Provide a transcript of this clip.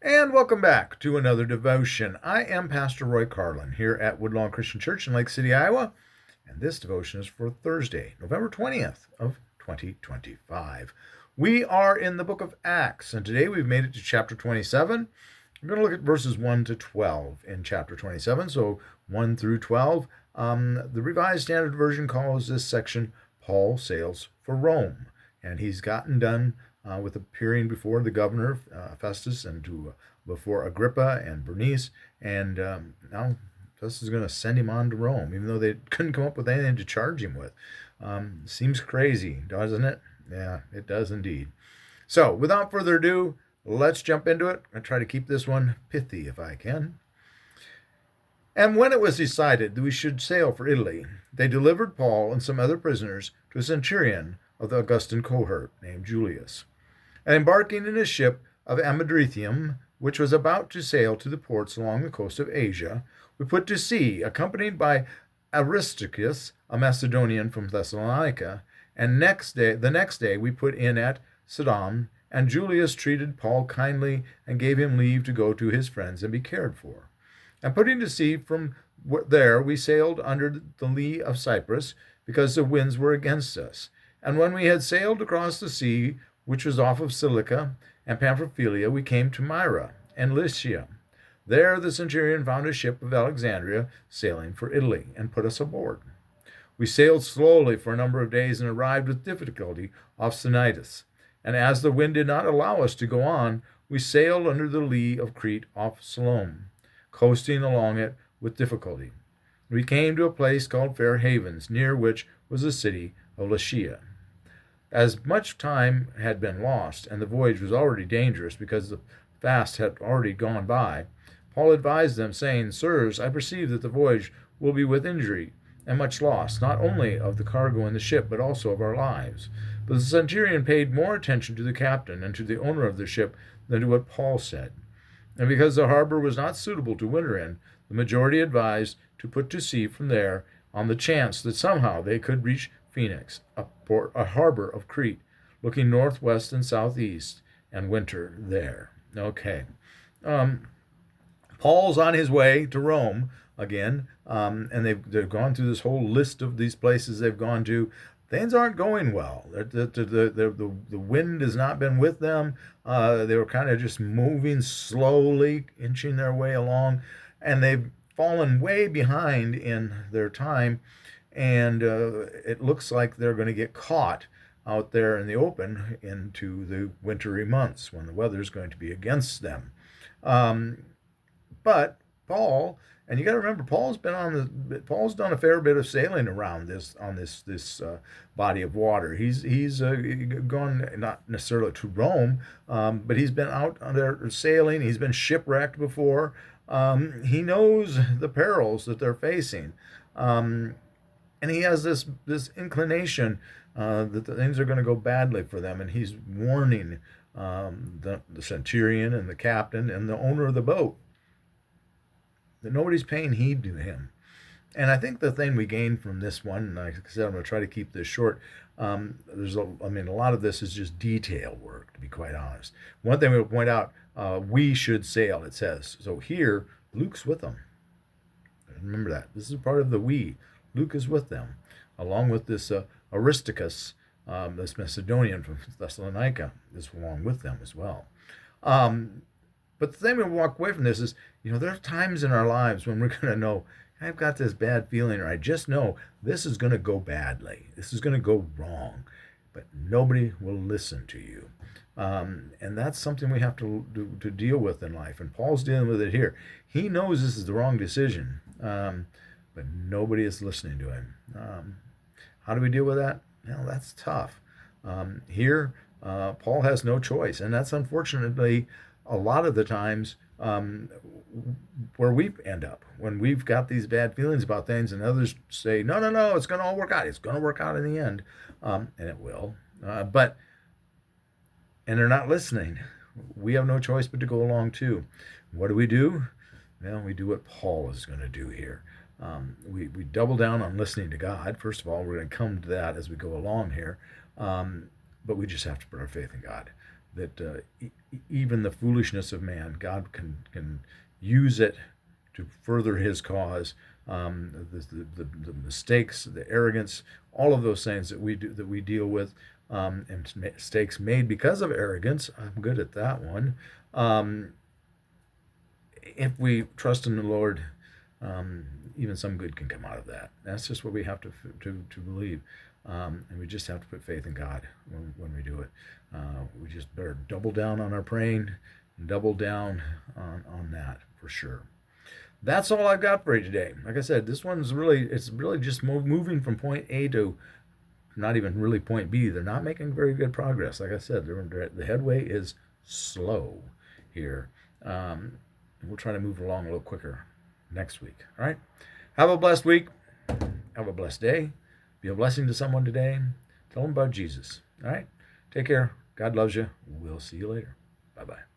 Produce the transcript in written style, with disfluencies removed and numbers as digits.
And welcome back to another devotion. I am Pastor Roy Carlin here at Woodlawn Christian Church in Lake City, Iowa, and this devotion is for Thursday, November 20th of 2025. We are in the book of Acts, and today we've made it to chapter 27. We're going to look at verses 1 to 12 in chapter 27, so 1 through 12. The Revised Standard Version calls this section Paul Sails for Rome, and he's gotten done with appearing before the governor Festus and before Agrippa and Bernice, and now Festus is going to send him on to Rome, even though they couldn't come up with anything to charge him with. Seems crazy, doesn't it? Yeah, it does indeed. So, without further ado, let's jump into it. I try to keep this one pithy if I can. And when it was decided that we should sail for Italy, they delivered Paul and some other prisoners to a centurion of the Augustan Cohort named Julius. And embarking in a ship of Adramyt, which was about to sail to the ports along the coast of Asia, we put to sea, accompanied by Aristar, a Macedonian from Thessalonica, and the next day we put in at Sidon, and Julius treated Paul kindly and gave him leave to go to his friends and be cared for. And putting to sea from there, we sailed under the lee of Cyprus, because the winds were against us. And when we had sailed across the sea, which was off of Cilicia and Pamphylia, we came to Myra and Lase. There the centurion found a ship of Alexandria sailing for Italy, and put us aboard. We sailed slowly for a number of days and arrived with difficulty off Sidon. And as the wind did not allow us to go on, we sailed under the lee of Crete off Salmo, coasting along it with difficulty. We came to a place called Fair Havens, near which was the city of Lase. As much time had been lost, and the voyage was already dangerous because the fast had already gone by, Paul advised them, saying, Sirs, I perceive that the voyage will be with injury and much loss, not only of the cargo in the ship, but also of our lives. But the centurion paid more attention to the captain and to the owner of the ship than to what Paul said. And because the harbor was not suitable to winter in, the majority advised to put to sea from there on the chance that somehow they could reach Phoenix, a harbor of Crete, looking northwest and southeast, and winter there. Okay. Paul's on his way to Rome again, and they've gone through this whole list of these places they've gone to. Things aren't going well. The wind has not been with them. They were kind of just moving slowly, inching their way along, and they've fallen way behind in their time, and it looks like they're going to get caught out there in the open into the wintry months when the weather is going to be against them. But Paul, and you got to remember, Paul's done a fair bit of sailing around this body of water. He's gone not necessarily to Rome, but he's been out there sailing. He's been shipwrecked before. He knows the perils that they're facing, and he has this inclination that the things are going to go badly for them, and he's warning the centurion and the captain and the owner of the boat that nobody's paying heed to him. And I think the thing we gain from this one, and like I said, I'm going to try to keep this short. A lot of this is just detail work, to be quite honest. One thing we'll point out, we should sail, it says. So here, Luke's with them. Remember that. This is part of the we. Luke is with them, along with this Aristarchus, this Macedonian from Thessalonica, is along with them as well. But the thing we walk away from this is, there are times in our lives when we're going to know, I've got this bad feeling, or I just know this is going to go badly. This is going to go wrong. But nobody will listen to you. And that's something we have to deal with in life. And Paul's dealing with it here. He knows this is the wrong decision, but nobody is listening to him. How do we deal with that? That's tough. Here, Paul has no choice. And that's unfortunately a lot of the times where we end up when we've got these bad feelings about things, and others say, no, it's going to all work out. It's going to work out in the end, and it will. And they're not listening. We have no choice but to go along too. What do? Well, we do what Paul is going to do here. We double down on listening to God. First of all, we're going to come to that as we go along here, but we just have to put our faith in God. that even the foolishness of man, God can use it to further his cause. The mistakes, the arrogance, all of those things that we deal with, and mistakes made because of arrogance. I'm good at that one. If we trust in the Lord, even some good can come out of that. That's just what we have to believe, and we just have to put faith in God when we do it. We just better double down on our praying, and double down on that for sure. That's all I've got for you today. Like I said, this one's really just moving from point A to not even really point B. They're not making very good progress. Like I said, the headway is slow here. We'll try to move along a little quicker next week. All right? Have a blessed week. Have a blessed day. Be a blessing to someone today. Tell them about Jesus. All right? Take care. God loves you. We'll see you later. Bye-bye.